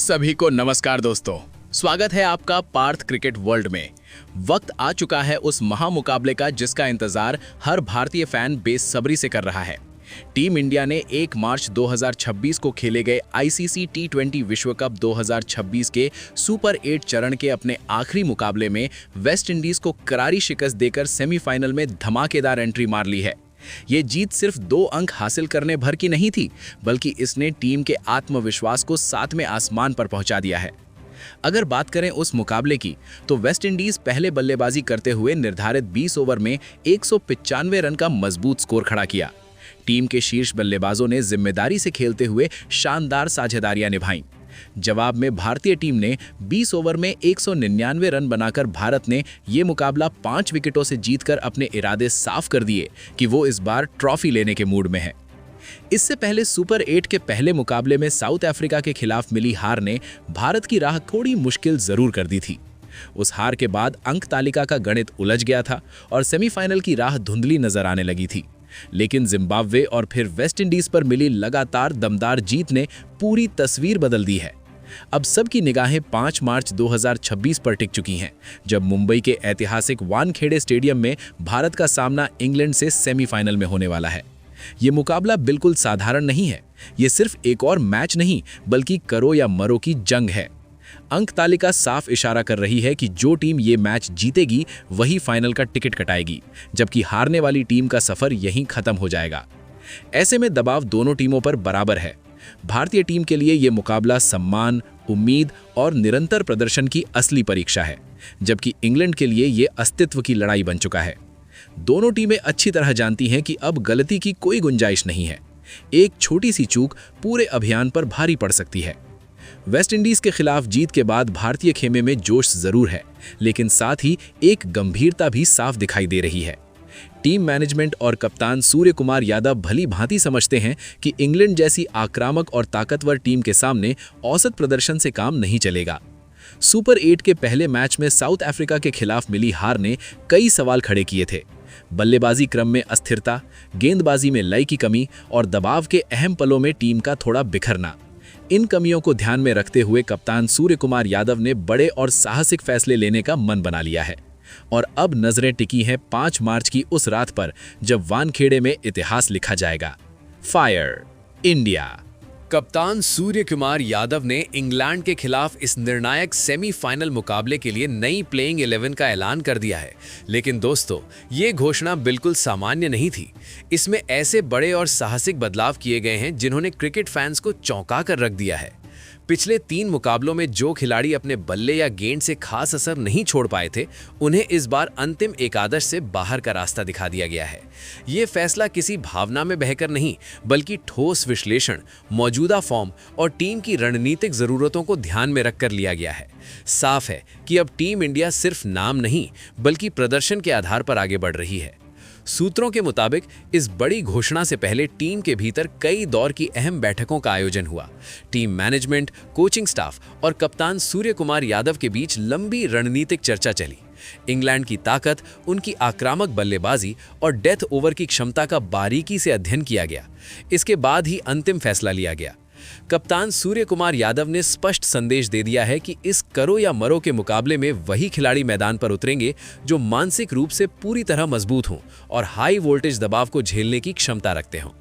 सभी को नमस्कार दोस्तों, स्वागत है आपका पार्थ क्रिकेट वर्ल्ड में। वक्त आ चुका है उस महामुकाबले का जिसका इंतजार हर भारतीय फैन बेसब्री से कर रहा है। टीम इंडिया ने 1 मार्च 2026 को खेले गए आईसीसी टी20 विश्व कप 2026 के सुपर 8 चरण के अपने आखिरी मुकाबले में वेस्ट इंडीज को करारी शिकस्त देकर सेमीफाइनल में धमाकेदार एंट्री मार ली है। ये जीत सिर्फ 2 अंक हासिल करने भर की नहीं थी, बल्कि इसने टीम के आत्मविश्वास को 7वें आसमान पर पहुंचा दिया है। अगर बात करें उस मुकाबले की, तो वेस्ट इंडीज पहले बल्लेबाजी करते हुए निर्धारित 20 ओवर में 195 रन का मजबूत स्कोर खड़ा किया। टीम के शीर्ष बल्लेबाजों ने जिम्मेदारी से खेलते हुए शानदार साझेदारियां निभाईं। जवाब में भारतीय टीम ने 20 ओवर में 199 रन बनाकर भारत ने ये मुकाबला 5 विकेटों से जीतकर अपने इरादे साफ कर दिए कि वो इस बार ट्रॉफी लेने के मूड में है। इससे पहले सुपर 8 के पहले मुकाबले में साउथ अफ्रीका के खिलाफ मिली हार ने भारत की राह थोड़ी मुश्किल जरूर कर दी थी। उस हार के बाद अंक तालिका का गणित उलझ गया था और सेमीफाइनल की राह धुंधली नजर आने लगी थी। लेकिन जिम्बाब्वे और फिर वेस्ट इंडीज पर मिली लगातार दमदार जीत ने पूरी तस्वीर बदल दी है। अब सबकी निगाहें 5 मार्च 2026 पर टिक चुकी हैं, जब मुंबई के ऐतिहासिक वानखेड़े स्टेडियम में भारत का सामना इंग्लैंड से सेमीफाइनल में होने वाला है। ये मुकाबला बिल्कुल साधारण नहीं है। ये सिर्फ एक और मैच नहीं, बल्कि करो या मरो की जंग है। अंक तालिका साफ इशारा कर रही है कि जो टीम ये मैच जीतेगी वही फाइनल का टिकट कटाएगी, जबकि हारने वाली टीम का सफर यहीं खत्म हो जाएगा। ऐसे में दबाव दोनों टीमों पर बराबर है। भारतीय टीम के लिए ये मुकाबला सम्मान, उम्मीद और निरंतर प्रदर्शन की असली परीक्षा है, जबकि इंग्लैंड के लिए ये अस्तित्व की लड़ाई बन चुका है। दोनों टीमें अच्छी तरह जानती हैं कि अब गलती की कोई गुंजाइश नहीं है। एक छोटी सी चूक पूरे अभियान पर भारी पड़ सकती है। वेस्ट इंडीज के खिलाफ जीत के बाद भारतीय खेमे में जोश जरूर है, लेकिन साथ ही एक गंभीरता भी साफ दिखाई दे रही है। टीम मैनेजमेंट और कप्तान सूर्य कुमार यादव भली भांति समझते हैं कि इंग्लैंड जैसी आक्रामक और ताकतवर टीम के सामने औसत प्रदर्शन से काम नहीं चलेगा। सुपर 8 के पहले मैच में साउथ अफ्रीका के खिलाफ मिली हार ने कई सवाल खड़े किए थे। बल्लेबाजी क्रम में अस्थिरता, गेंदबाजी में लय की कमी और दबाव के अहम पलों में टीम का थोड़ा बिखरना। इन कमियों को ध्यान में रखते हुए कप्तान सूर्य कुमार यादव ने बड़े और साहसिक फैसले लेने का मन बना लिया है। और अब नजरें टिकी हैं 5 मार्च की उस रात पर, जब वानखेड़े में इतिहास लिखा जाएगा। Fire India. कप्तान सूर्य कुमार यादव ने इंग्लैंड के खिलाफ इस निर्णायक सेमीफाइनल मुकाबले के लिए नई प्लेइंग 11 का ऐलान कर दिया है। लेकिन दोस्तों, ये घोषणा बिल्कुल सामान्य नहीं थी। इसमें ऐसे बड़े और साहसिक बदलाव किए गए हैं जिन्होंने क्रिकेट फैंस को चौंका कर रख दिया है। पिछले 3 मुकाबलों में जो खिलाड़ी अपने बल्ले या गेंद से खास असर नहीं छोड़ पाए थे, उन्हें इस बार अंतिम एकादश से बाहर का रास्ता दिखा दिया गया है। ये फैसला किसी भावना में बहकर नहीं, बल्कि ठोस विश्लेषण, मौजूदा फॉर्म और टीम की रणनीतिक जरूरतों को ध्यान में रखकर लिया गया है। साफ है कि अब टीम इंडिया सिर्फ नाम नहीं, बल्कि प्रदर्शन के आधार पर आगे बढ़ रही है। सूत्रों के मुताबिक इस बड़ी घोषणा से पहले टीम के भीतर कई दौर की अहम बैठकों का आयोजन हुआ। टीम मैनेजमेंट, कोचिंग स्टाफ और कप्तान सूर्य कुमार यादव के बीच लंबी रणनीतिक चर्चा चली। इंग्लैंड की ताकत, उनकी आक्रामक बल्लेबाजी और डेथ ओवर की क्षमता का बारीकी से अध्ययन किया गया। इसके बाद ही अंतिम फैसला लिया गया। कप्तान सूर्य कुमार यादव ने स्पष्ट संदेश दे दिया है कि इस करो या मरो के मुकाबले में वही खिलाड़ी मैदान पर उतरेंगे जो मानसिक रूप से पूरी तरह मजबूत हों और हाई वोल्टेज दबाव को झेलने की क्षमता रखते हों।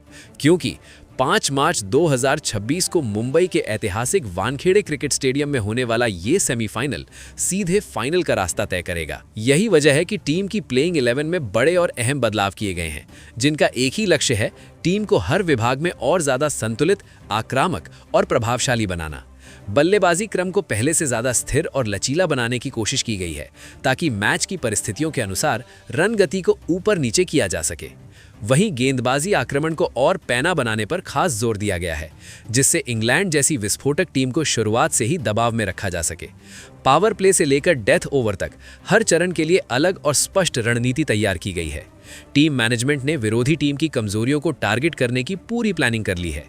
क्योंकि 5 मार्च 2026 को मुंबई के ऐतिहासिक वानखेड़े क्रिकेट स्टेडियम में होने वाला ये सेमीफाइनल सीधे फाइनल का रास्ता तय करेगा। यही वजह है कि टीम की प्लेइंग 11 में बड़े और अहम बदलाव किए गए हैं, जिनका एक ही लक्ष्य है, टीम को हर विभाग में और ज्यादा संतुलित, आक्रामक और प्रभावशाली बनाना। बल्लेबाजी क्रम को पहले से ज्यादा स्थिर और लचीला बनाने की कोशिश की गई है, ताकि मैच की परिस्थितियों के अनुसार रन गति को ऊपर नीचे किया जा सके। वहीं गेंदबाजी आक्रमण को और पैना बनाने पर खास जोर दिया गया है, जिससे इंग्लैंड जैसी विस्फोटक टीम को शुरुआत से ही दबाव में रखा जा सके। पावर प्ले से लेकर डेथ ओवर तक हर चरण के लिए अलग और स्पष्ट रणनीति तैयार की गई है। टीम मैनेजमेंट ने विरोधी टीम की कमजोरियों को टारगेट करने की पूरी प्लानिंग कर ली है।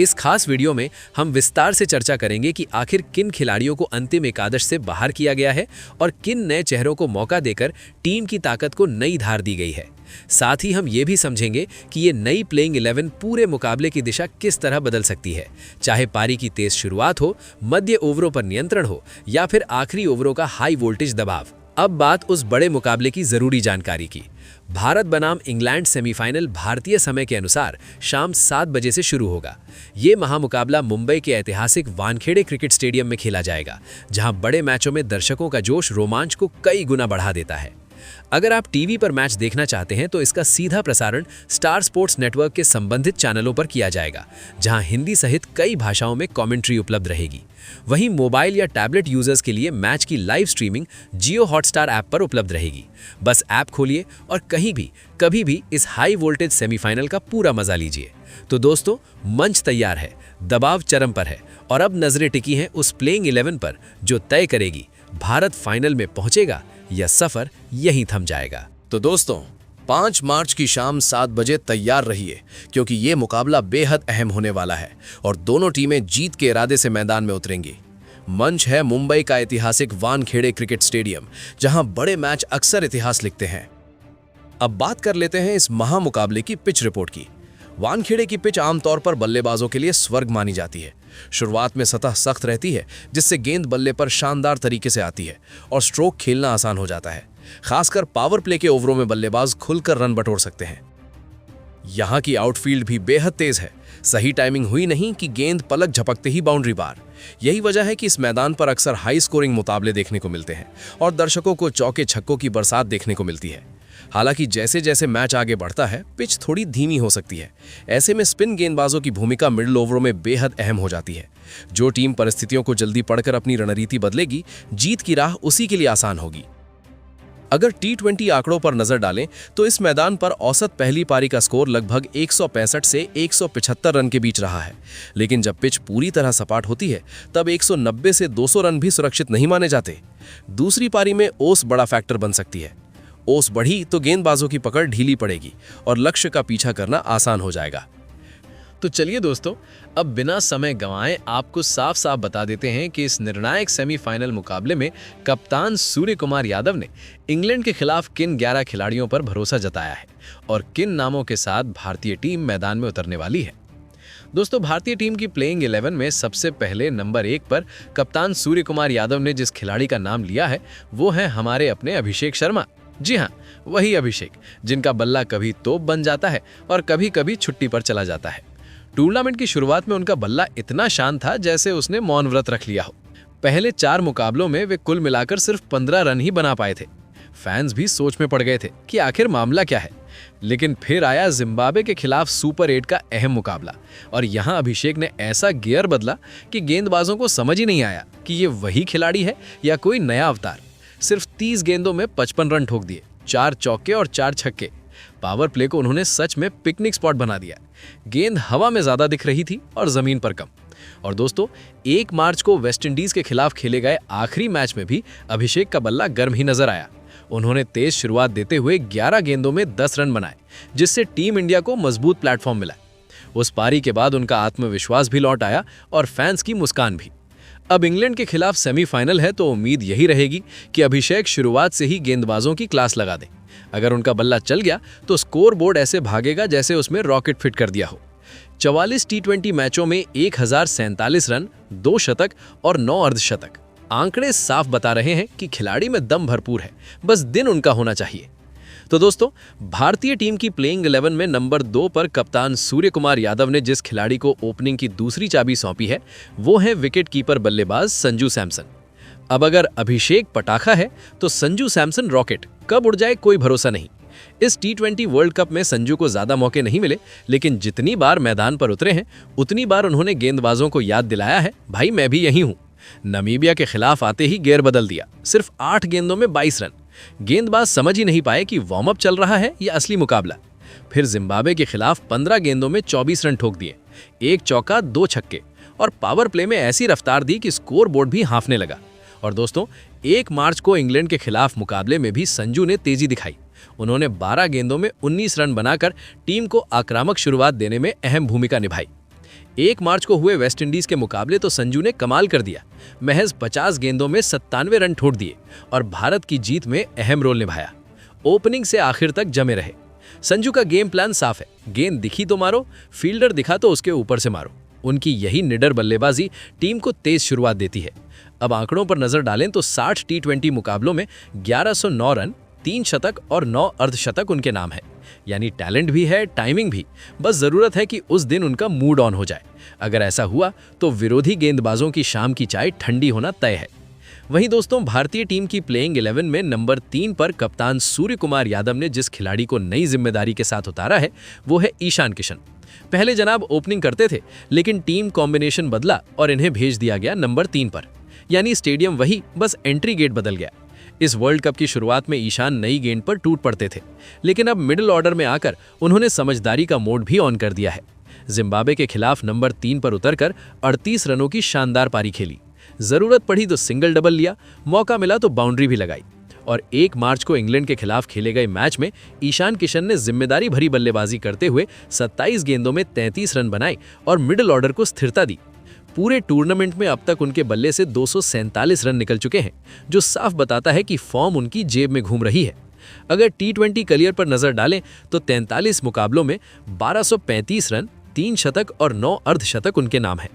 इस खास वीडियो में हम विस्तार से चर्चा करेंगे कि आखिर किन खिलाड़ियों को अंतिम एकादश से बाहर किया गया है और किन नए चेहरों को मौका देकर टीम की ताकत को नई धार दी गई है। साथ ही हम ये भी समझेंगे कि ये नई प्लेइंग 11 पूरे मुकाबले की दिशा किस तरह बदल सकती है, चाहे पारी की तेज शुरुआत हो, मध्य ओवरों पर नियंत्रण हो या फिर आखिरी ओवरों का हाई वोल्टेज दबाव। अब बात उस बड़े मुकाबले की जरूरी जानकारी की। भारत बनाम इंग्लैंड सेमीफाइनल भारतीय समय के अनुसार शाम 7 बजे से शुरू होगा। ये महामुकाबला मुंबई के ऐतिहासिक वानखेड़े क्रिकेट स्टेडियम में खेला जाएगा, जहां बड़े मैचों में दर्शकों का जोश रोमांच को कई गुना बढ़ा देता है। अगर आप टीवी पर मैच देखना चाहते हैं तो इसका सीधा प्रसारण स्टार स्पोर्ट्स नेटवर्क के संबंधित चैनलों पर किया जाएगा, जहां हिंदी सहित कई भाषाओं में कमेंट्री उपलब्ध रहेगी। वहीं मोबाइल या टैबलेट यूजर्स के लिए मैच की लाइव स्ट्रीमिंग जियो हॉटस्टार ऐप पर उपलब्ध रहेगी। बस ऐप खोलिए और कहीं भी कभी भी इस हाई वोल्टेज सेमीफाइनल का पूरा मजा लीजिए। तो दोस्तों, मंच तैयार है, दबाव चरम पर है और अब नजरें टिकी हैं उस प्लेइंग 11 पर जो तय करेगी भारत फाइनल में पहुंचेगा या सफर यहीं थम जाएगा। तो दोस्तों, 5 मार्च की शाम 7 बजे तैयार रहिए, क्योंकि ये मुकाबला बेहद अहम होने वाला है और दोनों टीमें जीत के इरादे से मैदान में उतरेंगी। मंच है मुंबई का ऐतिहासिक वानखेड़े क्रिकेट स्टेडियम, जहां बड़े मैच अक्सर इतिहास लिखते हैं। अब बात कर लेते हैं इस महामुकाबले की पिच रिपोर्ट की। वानखेड़े की पिच आमतौर पर बल्लेबाजों के लिए स्वर्ग मानी जाती है। शुरुआत में सतह सख्त रहती है, जिससे गेंद बल्ले पर शानदार तरीके से आती है और स्ट्रोक खेलना आसान हो जाता है। खासकर पावर प्ले के ओवरों में बल्लेबाज खुलकर रन बटोर सकते हैं। यहां की आउटफील्ड भी बेहद तेज है। सही टाइमिंग हुई नहीं कि गेंद पलक झपकते ही बाउंड्री पार। यही वजह है कि इस मैदान पर अक्सर हाई स्कोरिंग मुकाबले देखने को मिलते हैं और दर्शकों को चौके छक्कों की बरसात देखने को मिलती है। हालांकि जैसे जैसे मैच आगे बढ़ता है, पिच थोड़ी धीमी हो सकती है। ऐसे में स्पिन गेंदबाजों की भूमिका मिडिल ओवरों में बेहद अहम हो जाती है। जो टीम परिस्थितियों को जल्दी पढ़कर अपनी रणनीति बदलेगी, जीत की राह उसी के लिए आसान होगी। अगर T20 आंकड़ों पर नजर डालें तो इस मैदान पर औसत पहली पारी का स्कोर लगभग 165 से 175 रन के बीच रहा है। लेकिन जब पिच पूरी तरह सपाट होती है, तब 190 से 200 रन भी सुरक्षित नहीं माने जाते। दूसरी पारी में ओस बड़ा फैक्टर बन सकती है। ओस बढ़ी तो गेंदबाजों की पकड़ ढीली पड़ेगी और लक्ष्य का पीछा करना आसान हो जाएगा। तो चलिए दोस्तों, अब बिना समय गंवाए आपको साफ साफ बता देते हैं कि इस निर्णायक सेमीफाइनल मुकाबले में कप्तान सूर्य कुमार यादव ने इंग्लैंड के खिलाफ किन 11 खिलाड़ियों पर भरोसा जताया है और किन नामों के साथ भारतीय टीम मैदान में उतरने वाली है। दोस्तों, भारतीय टीम की प्लेइंग 11 में सबसे पहले नंबर 1 पर कप्तान सूर्य कुमार यादव ने जिस खिलाड़ी का नाम लिया है वो है हमारे अपने अभिषेक शर्मा। जी हाँ, वही अभिषेक जिनका बल्ला कभी तोप बन जाता है और कभी कभी छुट्टी पर चला जाता है। टूर्नामेंट की शुरुआत में उनका बल्ला इतना शांत था जैसे उसने मौन व्रत रख लिया हो। पहले 4 मुकाबलों में वे कुल मिलाकर सिर्फ 15 रन ही बना पाए थे। फैंस भी सोच में पड़ गए थे कि आखिर मामला क्या है। लेकिन फिर आया जिम्बाब्वे के खिलाफ सुपर 8 का अहम मुकाबला और यहाँ अभिषेक ने ऐसा गियर बदला कि गेंदबाजों को समझ ही नहीं आया कि ये वही खिलाड़ी है या कोई नया अवतार। सिर्फ 30 गेंदों में 55 रन ठोक दिए, 4 चौके और 4 छक्के। पावर प्ले को उन्होंने सच में पिकनिक स्पॉट बना दिया। गेंद हवा में ज्यादा दिख रही थी और जमीन पर कम। और दोस्तों, 1 मार्च को वेस्टइंडीज के खिलाफ खेले गए आखिरी मैच में भी अभिषेक का बल्ला गर्म ही नजर आया। उन्होंने तेज शुरुआत देते हुए 11 गेंदों में 10 रन बनाए, जिससे टीम इंडिया को मजबूत प्लेटफॉर्म मिला। उस पारी के बाद उनका आत्मविश्वास भी लौट आया और फैंस की मुस्कान भी। अब इंग्लैंड के खिलाफ सेमीफाइनल है तो उम्मीद यही रहेगी कि अभिषेक शुरुआत से ही गेंदबाजों की क्लास लगा दें। अगर उनका बल्ला चल गया तो स्कोर बोर्ड ऐसे भागेगा जैसे उसमें रॉकेट फिट कर दिया हो। 44 T20 मैचों में 1047 रन, 2 शतक और 9 अर्धशतक। आंकड़े साफ बता रहे हैं कि खिलाड़ी में दम भरपूर है, बस दिन उनका होना चाहिए। तो दोस्तों, भारतीय टीम की प्लेइंग 11 में नंबर 2 पर कप्तान सूर्य कुमार यादव ने जिस खिलाड़ी को ओपनिंग की दूसरी चाबी सौंपी है वो है विकेट कीपर बल्लेबाज संजू सैमसन। अब अगर अभिषेक पटाखा है तो संजू सैमसन रॉकेट। कब उड़ जाए कोई भरोसा नहीं। इस T20 वर्ल्ड कप में संजू को ज्यादा मौके नहीं मिले, लेकिन जितनी बार मैदान पर उतरे हैं उतनी बार उन्होंने गेंदबाजों को याद दिलाया है, भाई मैं भी यही हूं। नामीबिया के खिलाफ आते ही गेयर बदल दिया, सिर्फ 8 गेंदों में 22 रन। गेंदबाज समझ ही नहीं पाए कि वार्म अप चल रहा है या असली मुकाबला। फिर जिम्बाब्वे के खिलाफ 15 गेंदों में 24 रन ठोक दिए, 1 चौका 2 छक्के और पावर प्ले में ऐसी रफ्तार दी कि स्कोर बोर्ड भी हाँफने लगा। और दोस्तों, 1 मार्च को इंग्लैंड के खिलाफ मुकाबले में भी संजू ने तेजी दिखाई। उन्होंने 12 गेंदों में 19 रन बनाकर टीम को आक्रामक शुरुआत देने में अहम भूमिका निभाई। 1 मार्च को हुए वेस्टइंडीज के मुकाबले तो संजू ने कमाल कर दिया। महज 50 गेंदों में 97 रन ठोक दिए और भारत की जीत में अहम रोल निभाया। ओपनिंग से आखिर तक जमे रहे। संजू का गेम प्लान साफ है, गेंद दिखी तो मारो, फील्डर दिखा तो उसके ऊपर से मारो। उनकी यही निडर बल्लेबाजी टीम को तेज शुरुआत देती है। अब आंकड़ों पर नजर डालें तो 60 टी20 मुकाबलों में 1109 रन, 3 शतक और 9 अर्धशतक उनके नाम है। यानी टैलेंट भी है, टाइमिंग भी, बस जरूरत है कि उस दिन उनका मूड ऑन हो जाए। अगर ऐसा हुआ तो विरोधी गेंदबाजों की शाम की चाय ठंडी होना तय है। वहीं दोस्तों, भारतीय टीम की प्लेइंग 11 में नंबर 3 पर कप्तान सूर्य कुमार यादव ने जिस खिलाड़ी को नई जिम्मेदारी के साथ उतारा है वो है ईशान किशन। पहले जनाब ओपनिंग करते थे, लेकिन टीम कॉम्बिनेशन बदला और इन्हें भेज दिया गया नंबर 3 पर। यानी स्टेडियम वही, बस एंट्री गेट बदल गया। इस वर्ल्ड कप की शुरुआत में ईशान नई गेंद पर टूट पड़ते थे, लेकिन अब मिडिल ऑर्डर में आकर उन्होंने समझदारी का मोड भी ऑन कर दिया है। जिम्बाब्वे के खिलाफ नंबर 3 पर उतरकर 38 रनों की शानदार पारी खेली। जरूरत पड़ी तो सिंगल डबल लिया, मौका मिला तो बाउंड्री भी लगाई। और 1 मार्च को इंग्लैंड के खिलाफ खेले गए मैच में ईशान किशन ने जिम्मेदारी भरी बल्लेबाजी करते हुए 27 गेंदों में 33 रन बनाए और मिडिल ऑर्डर को स्थिरता दी। पूरे टूर्नामेंट में अब तक उनके बल्ले से 247 रन निकल चुके हैं, जो साफ बताता है कि फॉर्म उनकी जेब में घूम रही है। अगर टी20 करियर पर नजर डालें तो 43 मुकाबलों में 1235 रन, 3 शतक और 9 अर्धशतक उनके नाम है।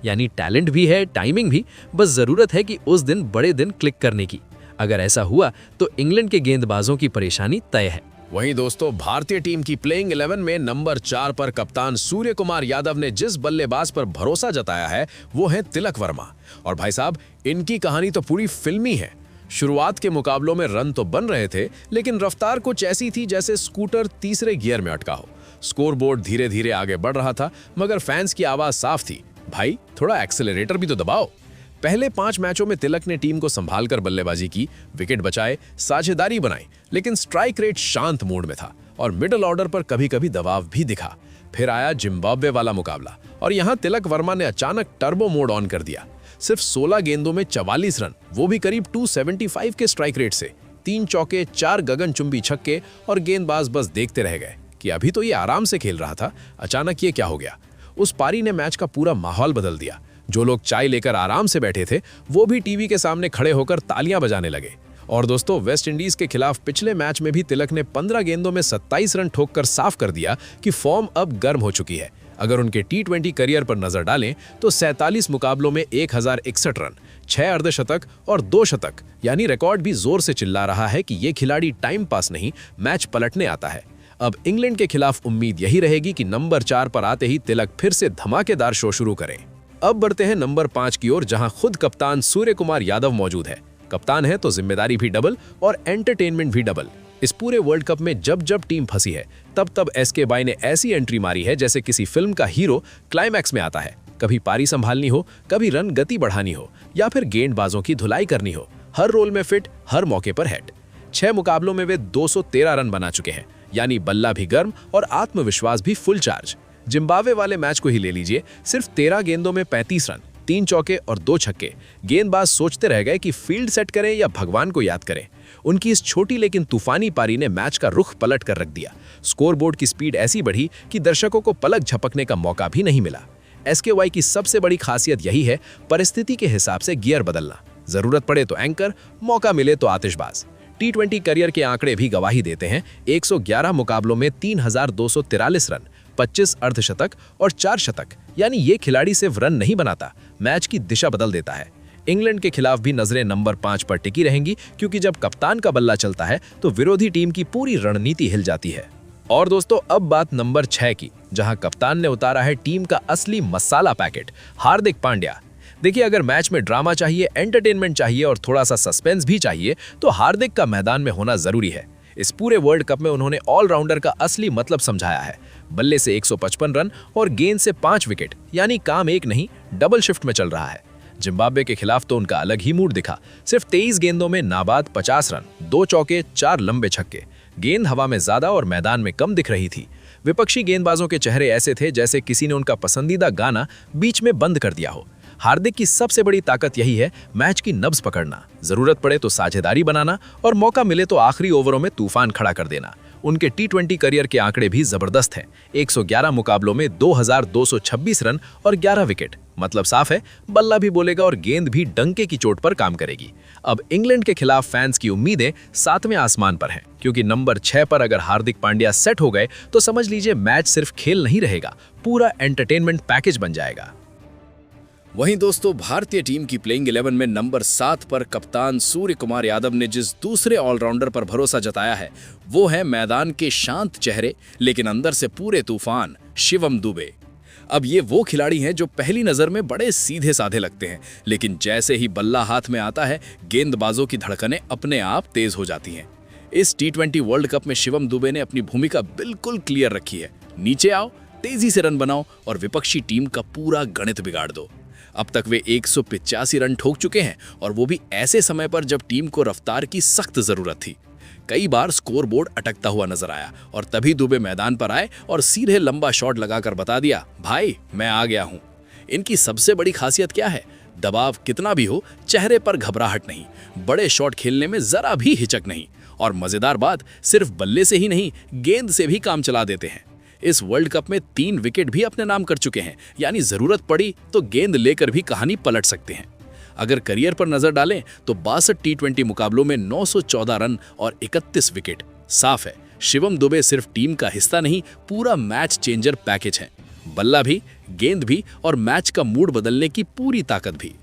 यानी टैलेंट भी है, टाइमिंग भी, बस जरूरत है कि उस दिन बड़े दिन क्लिक करने की। अगर ऐसा हुआ तो इंग्लैंड के गेंदबाजों की परेशानी तय है। वहीं दोस्तों, भारतीय टीम की प्लेइंग 11 में नंबर 4 पर कप्तान सूर्य कुमार यादव ने जिस बल्लेबाज पर भरोसा जताया है वो है तिलक वर्मा। और भाई साहब, इनकी कहानी तो पूरी फिल्मी है। शुरुआत के मुकाबलों में रन तो बन रहे थे, लेकिन रफ्तार कुछ ऐसी थी जैसे स्कूटर तीसरे गियर में अटका हो। स्कोरबोर्ड धीरे धीरे आगे बढ़ रहा था, मगर फैंस की आवाज साफ थी, भाई थोड़ा एक्सेलरेटर भी तो दबाओ। पहले 5 मैचों में तिलक ने टीम को संभालकर बल्लेबाजी की, विकेट बचाए, साझेदारी बनाई, लेकिन स्ट्राइक रेट शांत मोड में था और मिडिल ऑर्डर पर कभी कभी दबाव भी दिखा। फिर आया जिम्बाब्वे वाला मुकाबला और यहां तिलक वर्मा ने अचानक टर्बो मोड ऑन कर दिया। सिर्फ 16 गेंदों में 44 रन, वो भी करीब 275 के स्ट्राइक रेट से, 3 चौके, 4 गगनचुंबी छक्के और गेंदबाज बस देखते रह गए कि अभी तो ये आराम से खेल रहा था, अचानक ये क्या हो गया। उस पारी ने मैच का पूरा माहौल बदल दिया। जो लोग चाय लेकर आराम से बैठे थे वो भी टीवी के सामने खड़े होकर तालियां बजाने लगे। और दोस्तों, वेस्ट इंडीज के खिलाफ पिछले मैच में भी तिलक ने 15 गेंदों में 27 रन ठोककर साफ कर दिया कि फॉर्म अब गर्म हो चुकी है। अगर उनके टी20 करियर पर नजर डालें तो 47 मुकाबलों में 1061 रन, 6 अर्धशतक और 2 शतक, यानी रिकॉर्ड भी जोर से चिल्ला रहा है कि ये खिलाड़ी टाइम पास नहीं, मैच पलटने आता है। अब इंग्लैंड के खिलाफ उम्मीद यही रहेगी कि नंबर 4 पर आते ही तिलक फिर से धमाकेदार शो शुरू करें। अब बढ़ते हैं नंबर 5 की ओर, जहां खुद कप्तान सूर्य कुमार यादव मौजूद है। कप्तान है तो जिम्मेदारी भी डबल और एंटरटेनमेंट भी डबल। इस पूरे वर्ल्ड कप में जब जब टीम फंसी है तब तब एसके बाई ने ऐसी एंट्री मारी है जैसे किसी फिल्म का हीरो क्लाइमैक्स में आता है। कभी पारी संभालनी हो, कभी रन गति बढ़ानी हो या फिर गेंदबाजों की धुलाई करनी हो, हर रोल में फिट, हर मौके पर हिट। 6 मुकाबलों में वे 213 रन बना चुके हैं, यानी बल्ला भी गर्म और आत्मविश्वास भी फुल चार्ज। जिम्बाब्वे वाले मैच को ही ले लीजिए, सिर्फ 13 गेंदों में 35 रन, 3 चौके और 2 छक्के। गेंदबाज सोचते रह गए कि फील्ड सेट करें या भगवान को याद करें। उनकी इस छोटी लेकिन तूफानी पारी ने मैच का रुख पलट कर रख दिया। स्कोरबोर्ड की स्पीड ऐसी बढ़ी कि दर्शकों को पलक झपकने का मौका भी नहीं मिला। एसकेवाई की सबसे बड़ी खासियत यही है, परिस्थिति के हिसाब से गियर बदलना। जरूरत पड़े तो एंकर, मौका मिले तो आतिशबाज। टी20 करियर के आंकड़े भी गवाही देते हैं। 111 मुकाबलों में 3243 रन, 25 अर्धशतक और 4 शतक, यानी ये खिलाड़ी सिर्फ रन नहीं बनाता, मैच की दिशा बदल देता है। इंग्लैंड के खिलाफ भी नजरें नंबर 5 पर टिकी रहेंगी, क्योंकि जब कप्तान का बल्ला चलता है तो विरोधी टीम की पूरी रणनीति हिल जाती है। और दोस्तों, अब बात नंबर 6 की, जहां कप्तान ने उतारा है टीम का असली मसाला पैकेट, हार्दिक पांड्या। देखिए, अगर मैच में ड्रामा चाहिए, एंटरटेनमेंट चाहिए और थोड़ा सा सस्पेंस भी चाहिए तो हार्दिक का मैदान में होना जरूरी है। इस पूरे वर्ल्ड कप में उन्होंने ऑलराउंडर का असली मतलब समझाया है। बल्ले से 155 रन और गेंद से 5 विकेट, यानी काम एक नहीं, डबल शिफ्ट में चल रहा है। जिम्बाब्वे के खिलाफ तो उनका अलग ही मूड दिखा। सिर्फ 23 गेंदों में नाबाद 50 रन, 2 चौके, 4 लंबे छक्के। गेंद हवा में ज्यादा और मैदान में कम दिख रही थी। विपक्षी गेंदबाजों के चेहरे ऐसे थे जैसे किसी ने उनका पसंदीदा गाना बीच में बंद कर दिया हो। हार्दिक की सबसे बड़ी ताकत यही है, मैच की नब्ज पकड़ना, जरूरत पड़े तो साझेदारी बनाना और मौका मिले तो आखिरी ओवरों में तूफान खड़ा कर देना। उनके टी20 करियर के आंकड़े भी जबरदस्त हैं। 111 मुकाबलों में 2226 रन और 11 विकेट। मतलब साफ है, बल्ला भी बोलेगा और गेंद भी डंके की चोट पर काम करेगी। अब इंग्लैंड के खिलाफ फैंस की उम्मीदें 7वें आसमान पर हैं, क्योंकि नंबर 6 पर अगर हार्दिक पांड्या सेट हो गए तो समझ लीजिए मैच सिर्फ खेल नहीं रहेगा, पूरा एंटरटेनमेंट पैकेज बन जाएगा। वहीं दोस्तों, भारतीय टीम की प्लेइंग 11 में नंबर 7 पर कप्तान सूर्य कुमार यादव ने जिस दूसरे ऑलराउंडर पर भरोसा जताया है, वो है मैदान के शांत चेहरे लेकिन अंदर से पूरे तूफान शिवम दुबे। अब ये वो खिलाड़ी हैं जो पहली नजर में बड़े सीधे साधे लगते हैं, लेकिन जैसे ही बल्ला हाथ में आता है, गेंदबाजों की धड़कनें अपने आप तेज हो जाती हैं। इस टी20 वर्ल्ड कप में शिवम दुबे ने अपनी भूमिका बिल्कुल क्लियर रखी है। नीचे आओ, तेजी से रन बनाओ और विपक्षी टीम का पूरा गणित बिगाड़ दो। अब तक वे 185 रन ठोक चुके हैं, और वो भी ऐसे समय पर जब टीम को रफ्तार की सख्त जरूरत थी। कई बार स्कोरबोर्ड अटकता हुआ नजर आया और तभी दुबे मैदान पर आए और सीधे लंबा शॉट लगाकर बता दिया, भाई मैं आ गया हूं। इनकी सबसे बड़ी खासियत क्या है? दबाव कितना भी हो, चेहरे पर घबराहट नहीं, बड़े शॉट खेलने में जरा भी हिचक नहीं, और मजेदार बात, सिर्फ बल्ले से ही नहीं, गेंद से भी काम चला देते हैं। इस वर्ल्ड कप में 3 विकेट भी अपने नाम कर चुके हैं, यानी जरूरत पड़ी तो गेंद लेकर भी कहानी पलट सकते हैं। अगर करियर पर नजर डालें तो 62 टी20 मुकाबलों में 914 रन और 31 विकेट। साफ है, शिवम दुबे सिर्फ टीम का हिस्सा नहीं, पूरा मैच चेंजर पैकेज है। बल्ला भी, गेंद भी और मैच का मूड बदलने की पूरी ताकत भी।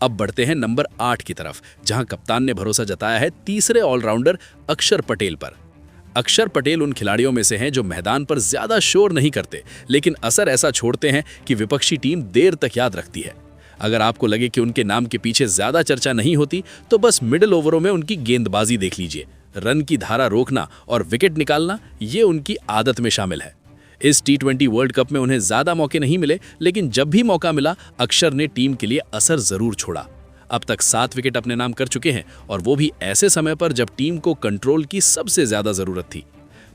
अब बढ़ते हैं नंबर 8 की तरफ, जहां कप्तान ने भरोसा जताया है तीसरे ऑलराउंडर अक्षर पटेल पर। अक्षर पटेल उन खिलाड़ियों में से हैं जो मैदान पर ज्यादा शोर नहीं करते, लेकिन असर ऐसा छोड़ते हैं कि विपक्षी टीम देर तक याद रखती है। अगर आपको लगे कि उनके नाम के पीछे ज्यादा चर्चा नहीं होती, तो बस मिडिल ओवरों में उनकी गेंदबाजी देख लीजिए। रन की धारा रोकना और विकेट निकालना, ये उनकी आदत में शामिल है। इस टी20 वर्ल्ड कप में उन्हें ज्यादा मौके नहीं मिले, लेकिन जब भी मौका मिला, अक्षर ने टीम के लिए असर जरूर छोड़ा। अब तक 7 विकेट अपने नाम कर चुके हैं, और वो भी ऐसे समय पर जब टीम को कंट्रोल की सबसे ज्यादा जरूरत थी।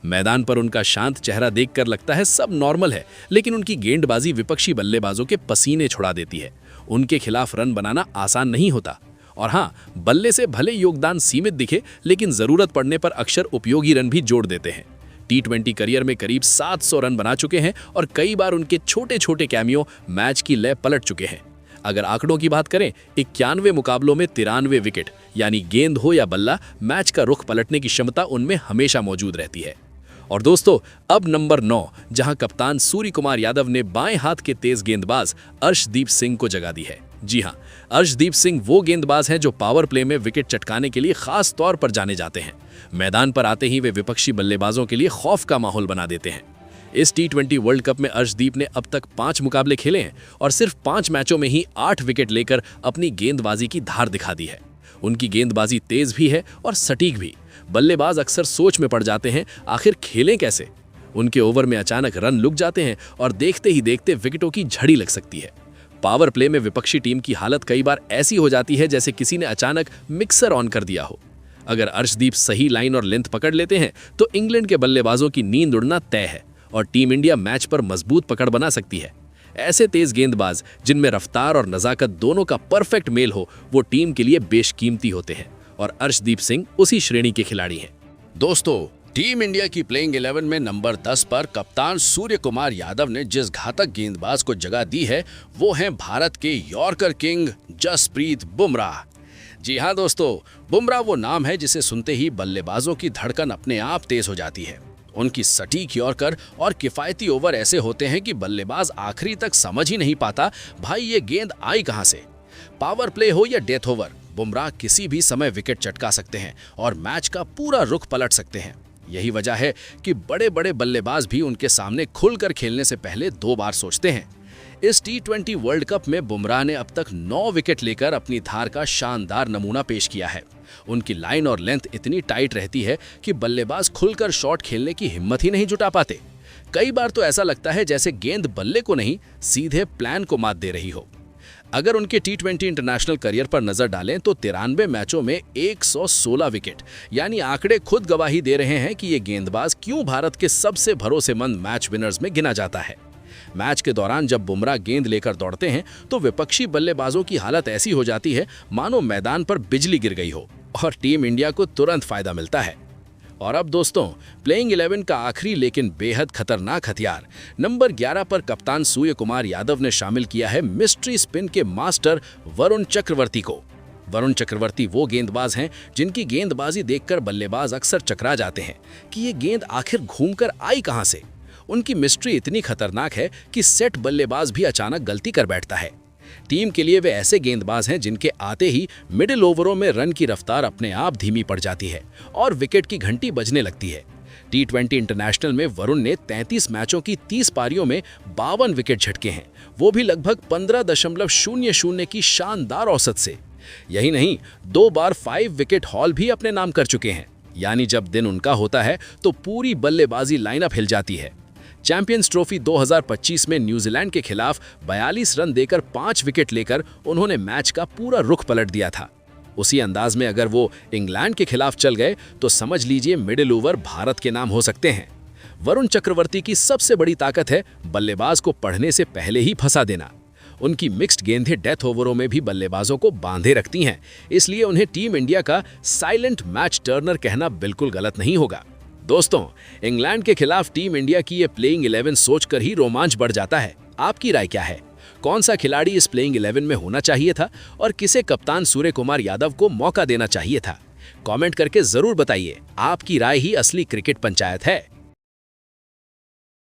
मैदान पर उनका शांत चेहरा देखकर लगता है सब नॉर्मल है, लेकिन उनकी गेंदबाजी विपक्षी बल्लेबाजों के पसीने छुड़ा देती है। उनके खिलाफ रन बनाना आसान नहीं होता। और हाँ, बल्ले से भले योगदान सीमित दिखे, लेकिन जरूरत पड़ने पर अक्षर उपयोगी रन भी जोड़ देते हैं। टी20 करियर में करीब 700 रन बना चुके हैं, और कई बार उनके छोटे छोटे कैमियो मैच की लय पलट चुके हैं। अगर आंकड़ों की बात करें, 91 मुकाबलों में 93 विकेट, यानी गेंद हो या बल्ला, मैच का रुख पलटने की क्षमता उनमें हमेशा मौजूद रहती है। और दोस्तों, अब नंबर 9, जहां कप्तान सूर्य कुमार यादव ने बाएं हाथ के तेज गेंदबाज अर्शदीप सिंह को जगह दी है। जी हां, अर्शदीप सिंह वो गेंदबाज हैं जो पावर प्ले में विकेट चटकाने के लिए खास तौर पर जाने जाते हैं। मैदान पर आते ही वे विपक्षी बल्लेबाजों के लिए खौफ का माहौल बना देते हैं। इस टी20 वर्ल्ड कप में अर्शदीप ने अब तक 5 मुकाबले खेले हैं, और सिर्फ 5 मैचों में ही 8 विकेट लेकर अपनी गेंदबाजी की धार दिखा दी है। उनकी गेंदबाजी तेज भी है और सटीक भी। बल्लेबाज अक्सर सोच में पड़ जाते हैं, आखिर खेलें कैसे। उनके ओवर में अचानक रन लुक जाते हैं, और देखते ही देखते विकेटों की झड़ी लग सकती है। पावर प्ले में विपक्षी टीम की हालत कई बार ऐसी हो जाती है जैसे किसी ने अचानक मिक्सर ऑन कर दिया हो। अगर अर्शदीप सही लाइन और लेंथ पकड़ लेते हैं, तो इंग्लैंड के बल्लेबाजों की नींद उड़ना तय है, और टीम इंडिया मैच पर मजबूत पकड़ बना सकती है। ऐसे तेज गेंदबाज जिनमें रफ्तार और नजाकत दोनों का परफेक्ट मेल हो, वो टीम के लिए बेशकीमती होते हैं, और अर्शदीप सिंह उसी श्रेणी के खिलाड़ी हैं। दोस्तों, टीम इंडिया की प्लेइंग 11 में नंबर 10 पर कप्तान सूर्य कुमार यादव ने जिस घातक गेंदबाज को जगह दी है, वो हैं भारत के यॉर्कर किंग जसप्रीत बुमराह। जी हाँ दोस्तों, बुमराह वो नाम है जिसे सुनते ही बल्लेबाजों की धड़कन अपने आप तेज हो जाती है। उनकी सटीक यॉर्कर और किफायती ओवर ऐसे होते हैं कि बल्लेबाज आखिरी तक समझ ही नहीं पाता, भाई ये गेंद आई कहां से। पावर प्ले हो या डेथ ओवर, बुमराह किसी भी समय विकेट चटका सकते हैं और मैच का पूरा रुख पलट सकते हैं। यही वजह है कि बड़े बड़े बल्लेबाज भी उनके सामने खुलकर खेलने से पहले 2 बार सोचते हैं। इस टी20 वर्ल्ड कप में बुमराह ने अब तक 9 विकेट लेकर अपनी धार का शानदार नमूना पेश किया है। उनकी लाइन और लेंथ इतनी टाइट रहती है कि बल्लेबाज खुलकर शॉट खेलने की हिम्मत ही नहीं जुटा पाते। कई बार तो ऐसा लगता है जैसे गेंद बल्ले को नहीं, सीधे प्लान को मात दे रही हो। अगर उनके टी20 इंटरनेशनल करियर पर नजर डालें तो 93 मैचों में 116 विकेट, यानी आंकड़े खुद गवाही दे रहे हैं कि ये गेंदबाज क्यों भारत के सबसे भरोसेमंद मैच विनर्स में गिना जाता है। मैच के दौरान जब बुमराह गेंद लेकर दौड़ते हैं तो विपक्षी बल्लेबाजों की हालत ऐसी हो जाती है मानो मैदान पर बिजली गिर गई हो, और टीम इंडिया को तुरंत फायदा मिलता है। और अब दोस्तों, प्लेइंग 11 का आखिरी लेकिन बेहद खतरनाक हथियार नंबर 11 पर कप्तान सूर्य कुमार यादव ने शामिल किया है मिस्ट्री स्पिन के मास्टर वरुण चक्रवर्ती को। वरुण चक्रवर्ती वो गेंदबाज हैं जिनकी गेंदबाजी देखकर बल्लेबाज अक्सर चकरा जाते हैं कि ये गेंद आखिर घूमकर आई कहां से। उनकी मिस्ट्री इतनी खतरनाक है कि सेट बल्लेबाज भी अचानक गलती कर बैठता है। टीम के लिए वे ऐसे गेंदबाज हैं जिनके आते ही मिडिल ओवरों में रन की रफ्तार अपने आप धीमी पड़ जाती है और विकेट की घंटी बजने लगती है। T20 इंटरनेशनल में वरुण ने 33 मैचों की 30 पारियों में 52 विकेट झटके हैं, वो भी लगभग 15.00 की शानदार औसत से। यही नहीं, 2 बार 5 विकेट हॉल भी अपने नाम कर चुके हैं। यानी जब दिन उनका होता है तो पूरी बल्लेबाजी लाइनअप हिल जाती है। चैंपियंस ट्रॉफी 2025 में न्यूजीलैंड के खिलाफ 42 रन देकर 5 विकेट लेकर उन्होंने मैच का पूरा रुख पलट दिया था। उसी अंदाज में अगर वो इंग्लैंड के खिलाफ चल गए तो समझ लीजिए मिडिल ओवर भारत के नाम हो सकते हैं। वरुण चक्रवर्ती की सबसे बड़ी ताकत है बल्लेबाज को पढ़ने से पहले ही फंसा देना। उनकी मिक्स्ड गेंदें डेथ ओवरों में भी बल्लेबाजों को बांधे रखती हैं, इसलिए उन्हें टीम इंडिया का साइलेंट मैच टर्नर कहना बिल्कुल गलत नहीं होगा। दोस्तों, इंग्लैंड के खिलाफ टीम इंडिया की ये प्लेइंग 11 सोचकर ही रोमांच बढ़ जाता है। आपकी राय क्या है? कौन सा खिलाड़ी इस प्लेइंग 11 में होना चाहिए था और किसे कप्तान सूर्य कुमार यादव को मौका देना चाहिए था? कमेंट करके जरूर बताइए। आपकी राय ही असली क्रिकेट पंचायत है।